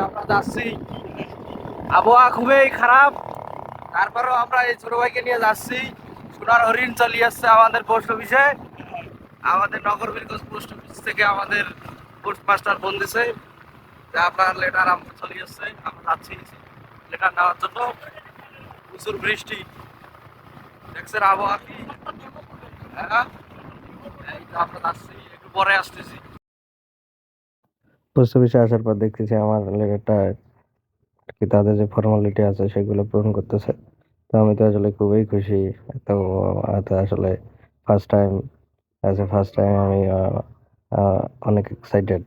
আমরা যাচ্ছি, আবহাওয়া খুবই খারাপ, তারপরেও আমরা এই ছোট ভাইকে নিয়ে যাচ্ছি। সোনার হরিণ চলে আসছে আমাদের পোস্ট অফিসে। আমাদের নগর বিরগঞ্জ পোস্ট অফিস থেকে আমাদের পোস্ট মাস্টার ফোন দিছে যে আপনার লেটার আমরা চলে আসছে, আমরা যাচ্ছি লেটার নেওয়ার জন্য। প্রচুর বৃষ্টি, দেখছেন আবহাওয়া কি। হ্যাঁ, এই তো আমরা যাচ্ছি, একটু পরে আসতেছি। পোস্ট অফিসে আসার পর দেখতেছি আমার লেটারটা কি তাদের যে ফর্মালিটি আছে সেগুলো পূরণ করতেছে। তো আমি তো আসলে খুবই খুশি। তো তো আসলে ফার্স্ট টাইম, ফার্স্ট টাইম আমি আহ, অনেক এক্সাইটেড।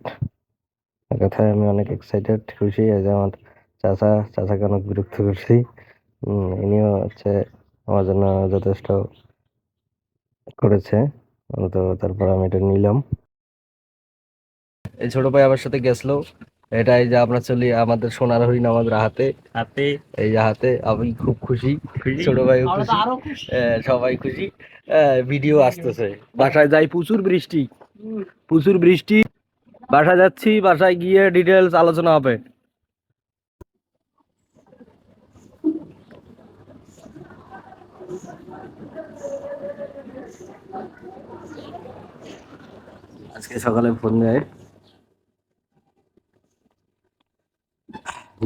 কথায় আমি অনেক এক্সাইটেড, খুশি। এই যে আমার চাচাকে অনেক বিরক্ত করছি। ইনিও হচ্ছে আমার জন্য যথেষ্ট করেছে। তো তারপর আমি এটা নিলাম। এই ছোট ভাই আমার সাথে গেছিল। এটা এই যে আমরা চলি আমাদের সোনার হরিণ আমাদের হাতে হাতে, এই যে হাতে। আমি খুব খুশি, ছোট ভাই খুশি, সবাই খুশি। ভিডিও আসতেছে। বাসায় যাই, প্রচুর বৃষ্টি, প্রচুর বৃষ্টি। বাসায় যাচ্ছি, বাসায় গিয়ে ডিটেলস আলোচনা হবে। আজকে সকালে ফোন দেয়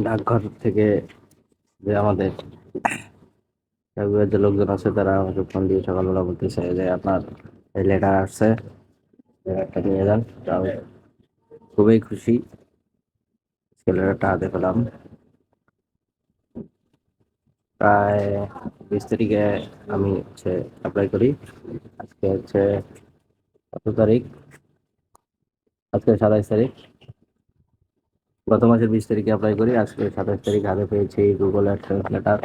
ডাকঘর থেকে, যে আমাদের ডাকঘরের যে লোকজন আছে তারা আমাকে ফোন দিয়ে সকালবেলা বলতেছে যে আপনার এই লেটার আসছে, লেটারটা নিয়ে যান। তো আমি খুবই খুশি, লেটারটা হাতে পেলাম। প্রায় 20 তারিখে আমি হচ্ছে অ্যাপ্লাই করি। আজকে হচ্ছে কত তারিখ? আজকে 27 তারিখ। গত মাসের 20 তারিখে অ্যাপ্লাই করি, আজকে 27 তারিখ হাতে পেয়েছি গুগল অ্যাডসেন্স লেটার,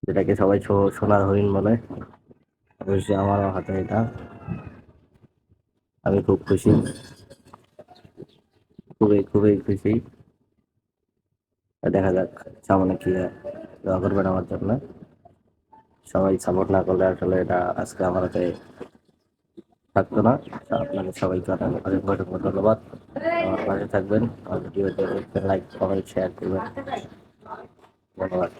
যেটাকে সবাই সোনার হরিণ বলে। অবশ্যই আমারও হাতে এটা। আমি খুব খুশি, খুবই খুবই খুশি। দেখা যাক সামনে কি হয়। দোয়া করবেন আমার জন্য। সবাই সাপোর্ট না করলে আসলে এটা আজকে আমার হাতে থাকতো না। আপনাদের সবাইকে অনেক অনেক ধন্যবাদ। আমার পাশে থাকবেন, আমার ভিডিওতে লাইক কমেন্ট শেয়ার করবেন। ধন্যবাদ।